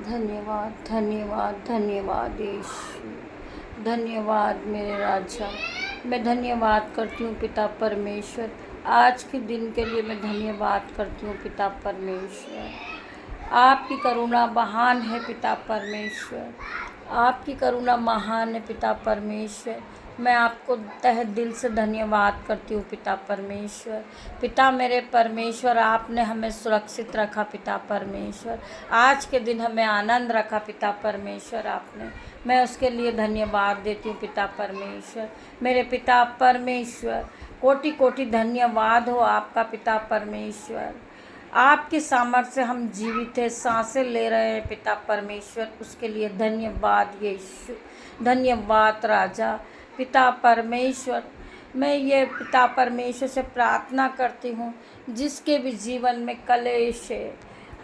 धन्यवाद धन्यवाद धन्यवाद यीशु। धन्यवाद मेरे राजा। मैं धन्यवाद करती हूँ पिता परमेश्वर। आज के दिन के लिए मैं धन्यवाद करती हूँ पिता परमेश्वर। आपकी करुणा महान है पिता परमेश्वर। आपकी करुणा महान है पिता परमेश्वर। मैं आपको तहे दिल से धन्यवाद करती हूँ पिता परमेश्वर। पिता मेरे परमेश्वर, आपने हमें सुरक्षित रखा पिता परमेश्वर। आज के दिन हमें आनंद रखा पिता परमेश्वर आपने। मैं उसके लिए धन्यवाद देती हूँ पिता परमेश्वर। मेरे पिता परमेश्वर, कोटि कोटि धन्यवाद हो आपका पिता परमेश्वर। आपकी सामर्थ्य से हम जीवित हैं, सांसें ले रहे हैं पिता परमेश्वर, उसके लिए धन्यवाद यीशु। धन्यवाद राजा। पिता परमेश्वर, मैं ये पिता परमेश्वर से प्रार्थना करती हूँ जिसके भी जीवन में कलेश है,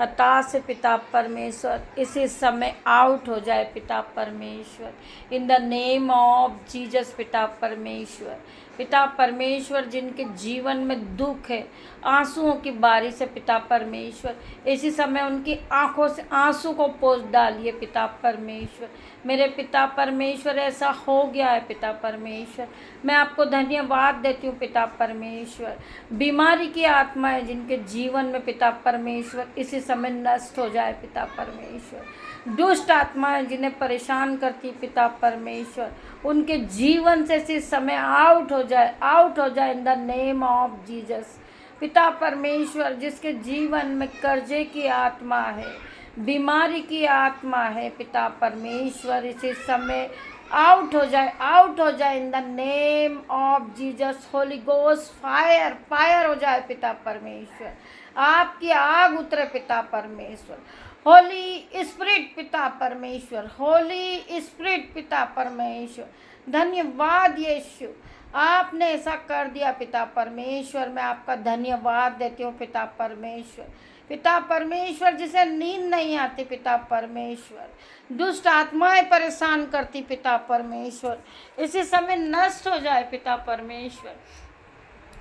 हताश है पिता परमेश्वर, इसी समय आउट हो जाए पिता परमेश्वर। In the name of Jesus पिता परमेश्वर। पिता परमेश्वर, जिनके जीवन में दुख है, आंसुओं की बारिश है पिता परमेश्वर, इसी समय उनकी आंखों से आंसू को पोंछ डालिए पिता परमेश्वर। मेरे पिता परमेश्वर, ऐसा हो गया है पिता परमेश्वर। मैं आपको धन्यवाद देती हूँ पिता परमेश्वर। बीमारी की आत्मा है जिनके जीवन में पिता परमेश्वर, इसी समय नष्ट हो जाए पिता परमेश्वर। दुष्ट आत्माएं जिन्हें परेशान करती पिता परमेश्वर, उनके जीवन से इसी समय आउट हो जाए, आउट हो जाए in the name of Jesus. पिता परमेश्वर, जिसके जीवन में कर्जे की आत्मा है, बीमारी की आत्मा है पिता परमेश्वर, इसी समय आउट हो जाए, आउट हो जाए in the name of Jesus. Holi ghost fire, fire हो जाए पिता परमेश्वर। आपकी आग उतरे पिता परमेश्वर। होली स्पिरिट पिता परमेश्वर, होली स्पिरिट पिता परमेश्वर। धन्यवाद यीशु, आपने ऐसा कर दिया पिता परमेश्वर। मैं आपका धन्यवाद देती हूँ पिता परमेश्वर। पिता परमेश्वर, जिसे नींद नहीं आती पिता परमेश्वर, दुष्ट आत्माएं परेशान करती पिता परमेश्वर, इसी समय नष्ट हो जाए पिता परमेश्वर,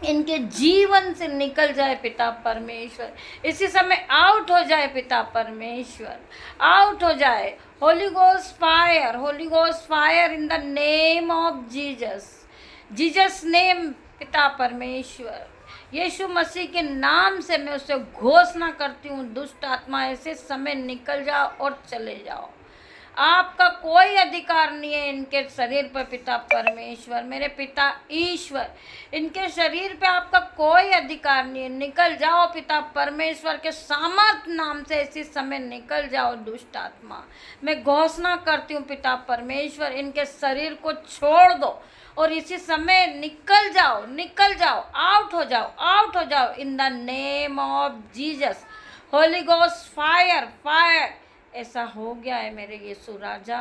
इनके जीवन से निकल जाए पिता परमेश्वर, इसी समय आउट हो जाए पिता परमेश्वर, आउट हो जाए। Holi ghost fire, Holi ghost fire in the name of Jesus, Jesus name पिता परमेश्वर। यीशु मसीह के नाम से मैं उसे घोषणा करती हूँ, दुष्ट आत्मा ऐसे समय निकल जाओ और चले जाओ। आपका कोई अधिकार नहीं है इनके शरीर पर पिता परमेश्वर। मेरे पिता ईश्वर, इनके शरीर पे आपका कोई अधिकार नहीं है। निकल जाओ पिता परमेश्वर के सामर्थ नाम से, इसी समय निकल जाओ दुष्ट आत्मा। मैं घोषणा करती हूँ पिता परमेश्वर, इनके शरीर को छोड़ दो और इसी समय निकल जाओ, निकल जाओ, आउट हो जाओ, आउट हो जाओ in the name of Jesus. Holi ghost fire, fire. ऐसा हो गया है मेरे यीशु राजा।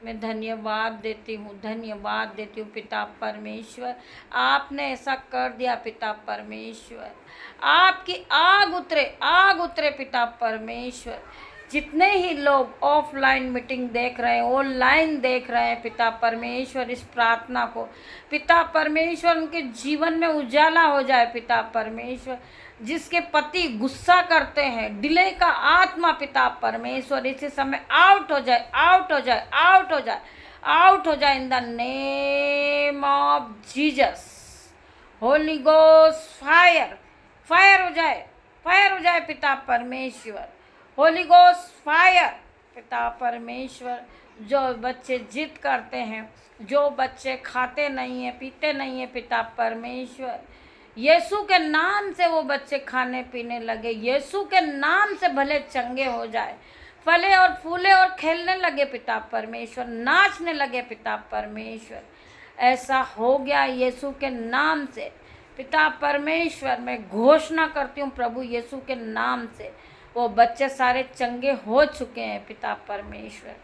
मैं धन्यवाद देती हूँ, धन्यवाद देती हूँ पिता परमेश्वर। आपने ऐसा कर दिया पिता परमेश्वर। आपकी आग उतरे, आग उतरे पिता परमेश्वर। जितने ही लोग ऑफलाइन मीटिंग देख रहे हैं, ऑनलाइन देख रहे हैं पिता परमेश्वर, इस प्रार्थना को पिता परमेश्वर, उनके जीवन में उजाला हो जाए पिता परमेश्वर। जिसके पति गुस्सा करते हैं, डिले का आत्मा पिता परमेश्वर, इसी समय आउट हो जाए, आउट हो जाए, आउट हो जाए, आउट हो जाए in the name of Jesus. Holi ghost fire, fire हो जाए, फायर हो जाए पिता परमेश्वर। होली गोस्ट फायर पिता परमेश्वर। जो बच्चे जिद करते हैं, जो बच्चे खाते नहीं हैं, पीते नहीं हैं पिता परमेश्वर, यीशु के नाम से वो बच्चे खाने पीने लगे। यीशु के नाम से भले चंगे हो जाए, फले और फूले और खेलने लगे पिता परमेश्वर, नाचने लगे पिता परमेश्वर। ऐसा हो गया यीशु के नाम से पिता परमेश्वर। मैं घोषणा करती हूँ प्रभु यीशु के नाम से, वो बच्चे सारे चंगे हो चुके हैं पिता परमेश्वर।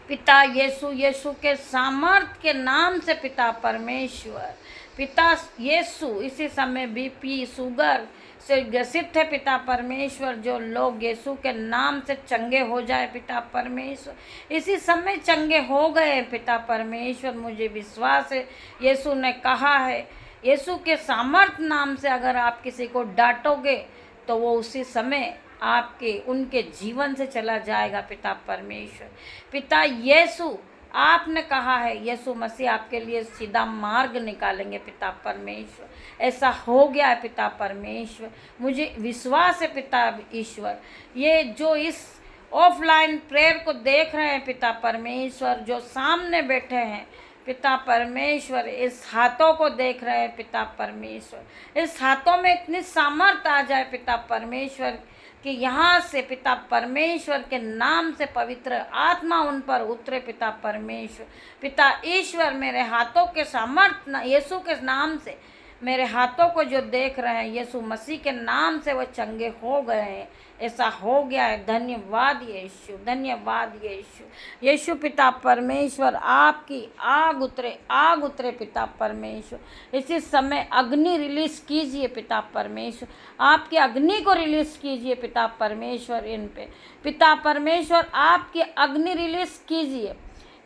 पिता यीशु, यीशु के सामर्थ के नाम से पिता परमेश्वर। पिता यीशु, इसी समय बीपी शुगर से ग्रसित है पिता परमेश्वर, जो लोग यीशु के नाम से चंगे हो जाए पिता परमेश्वर, इसी समय चंगे हो गए पिता परमेश्वर। मुझे विश्वास है, यीशु ने कहा है, यीशु के सामर्थ नाम से अगर आप किसी को डांटोगे तो वो उसी समय आपके उनके जीवन से चला जाएगा पिता परमेश्वर। पिता यीशु, आपने कहा है यीशु मसीह आपके लिए सीधा मार्ग निकालेंगे पिता परमेश्वर। ऐसा हो गया है पिता परमेश्वर, मुझे विश्वास है पिता ईश्वर। ये जो इस ऑफलाइन प्रेयर को देख रहे हैं पिता परमेश्वर, जो सामने बैठे हैं पिता परमेश्वर, इस हाथों को देख रहे हैं पिता परमेश्वर, इस हाथों में इतनी सामर्थ आ जाए पिता परमेश्वर कि यहाँ से पिता परमेश्वर के नाम से पवित्र आत्मा उन पर उतरे पिता परमेश्वर। पिता ईश्वर, मेरे हाथों के सामर्थ यीशु के नाम से, मेरे हाथों को जो देख रहे हैं यीशु मसीह के नाम से वो चंगे हो गए हैं। ऐसा हो गया है। धन्यवाद यीशु, धन्यवाद यीशु। यीशु पिता परमेश्वर, आपकी आग उतरे पिता परमेश्वर। इसी समय अग्नि रिलीज कीजिए पिता परमेश्वर, आपकी अग्नि को रिलीज कीजिए पिता परमेश्वर इन पे। पिता परमेश्वर, आपकी अग्नि रिलीज कीजिए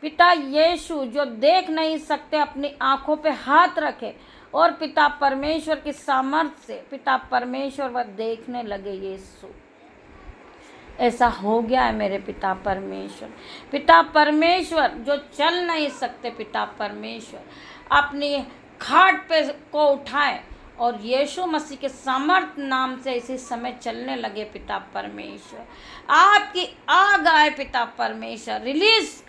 पिता यीशु। जो देख नहीं सकते अपनी आंखों पे हाथ रखे और पिता परमेश्वर की सामर्थ्य से पिता परमेश्वर वह देखने लगे यीशु। ऐसा हो गया है मेरे पिता परमेश्वर। पिता परमेश्वर, जो चल नहीं सकते पिता परमेश्वर, अपनी खाट पे को उठाएं और यीशु मसीह के सामर्थ नाम से इसी समय चलने लगे पिता परमेश्वर। आपकी आग आए पिता परमेश्वर, रिलीज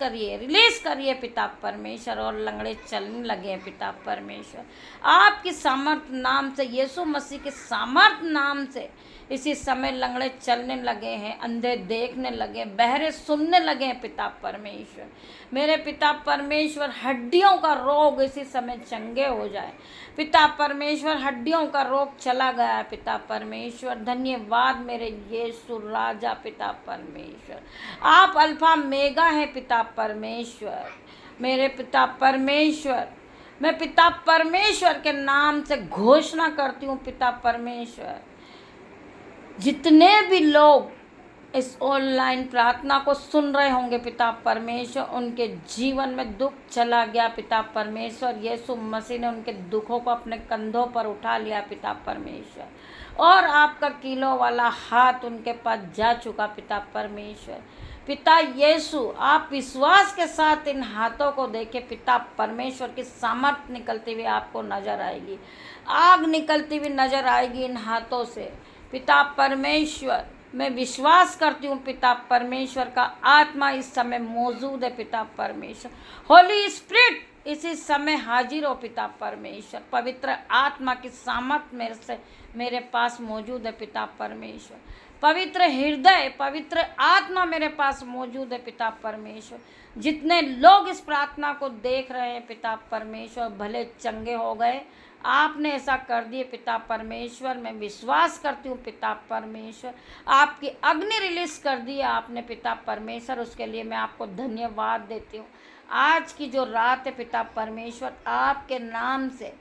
करिए पिता परमेश्वर, और लंगड़े चलने लगे पिता परमेश्वर। आपकी सामर्थ नाम से, यीशु मसीह के सामर्थ नाम से इसी समय लंगड़े चलने लगे हैं, अंधे देखने लगे, बहरे सुनने लगे हैं पिता परमेश्वर। मेरे पिता परमेश्वर, हड्डियों का रोग इसी समय चंगे हो जाए पिता परमेश्वर। हड्डियों का रोग चला गया है पिता परमेश्वर। धन्यवाद मेरे यीशु राजा पिता परमेश्वर। आप अल्फा मेगा हैं पिता परमेश्वर। मेरे पिता परमेश्वर, मैं पिता परमेश्वर के नाम से घोषणा करती हूँ पिता परमेश्वर, जितने भी लोग इस ऑनलाइन प्रार्थना को सुन रहे होंगे पिता परमेश्वर, उनके जीवन में दुख चला गया पिता परमेश्वर। यीशु मसीह ने उनके दुखों को अपने कंधों पर उठा लिया पिता परमेश्वर, और आपका कीलों वाला हाथ उनके पास जा चुका पिता परमेश्वर। पिता यीशु, आप विश्वास के साथ इन हाथों को देखे पिता परमेश्वर की सामर्थ्य निकलती हुई आपको नजर आएगी, आग निकलती हुई नजर आएगी इन हाथों से पिता परमेश्वर। मैं विश्वास करती हूँ पिता परमेश्वर का आत्मा इस समय मौजूद है पिता परमेश्वर। होली स्पिरिट इसी समय हाजिर हो पिता परमेश्वर। पवित्र आत्मा की सामर्थ्य मेरे पास मौजूद है पिता परमेश्वर। पवित्र हृदय, पवित्र आत्मा मेरे पास मौजूद है पिता परमेश्वर। जितने लोग इस प्रार्थना को देख रहे हैं पिता परमेश्वर, भले चंगे हो गए, आपने ऐसा कर दिए पिता परमेश्वर। मैं विश्वास करती हूँ पिता परमेश्वर, आपकी अग्नि रिलीज कर दी आपने पिता परमेश्वर, उसके लिए मैं आपको धन्यवाद देती हूँ। आज की जो रात है पिता परमेश्वर, आपके नाम से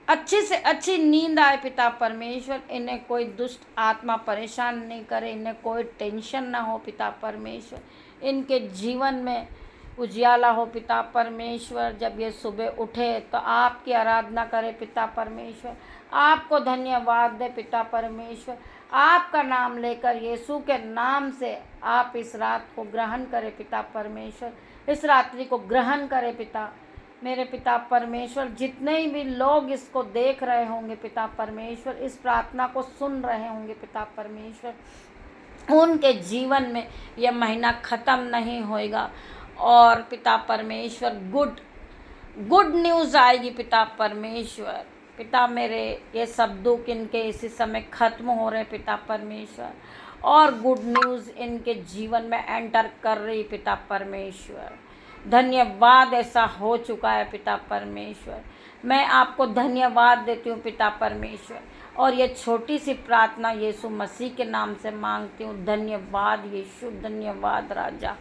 अच्छी से अच्छी नींद आए पिता परमेश्वर। इन्हें कोई दुष्ट आत्मा परेशान नहीं करे, इन्हें कोई टेंशन ना हो पिता परमेश्वर। इनके जीवन में उजियाला हो पिता परमेश्वर। जब ये सुबह उठे तो आपकी आराधना करे पिता परमेश्वर, आपको धन्यवाद दे पिता परमेश्वर। आपका नाम लेकर यीशु के नाम से आप इस रात को ग्रहण करें पिता परमेश्वर, इस रात्रि को ग्रहण करें पिता मेरे पिता परमेश्वर। जितने भी लोग इसको देख रहे होंगे पिता परमेश्वर, इस प्रार्थना को सुन रहे होंगे पिता परमेश्वर, उनके जीवन में यह महीना ख़त्म नहीं होएगा और पिता परमेश्वर गुड न्यूज़ आएगी पिता परमेश्वर। पिता मेरे, ये सब दुख इनके इसी समय ख़त्म हो रहे पिता परमेश्वर, और गुड न्यूज़ इनके जीवन में एंटर कर रही पिता परमेश्वर। धन्यवाद, ऐसा हो चुका है पिता परमेश्वर। मैं आपको धन्यवाद देती हूँ पिता परमेश्वर, और ये छोटी सी प्रार्थना यीशु मसीह के नाम से मांगती हूँ। धन्यवाद यीशु, धन्यवाद राजा।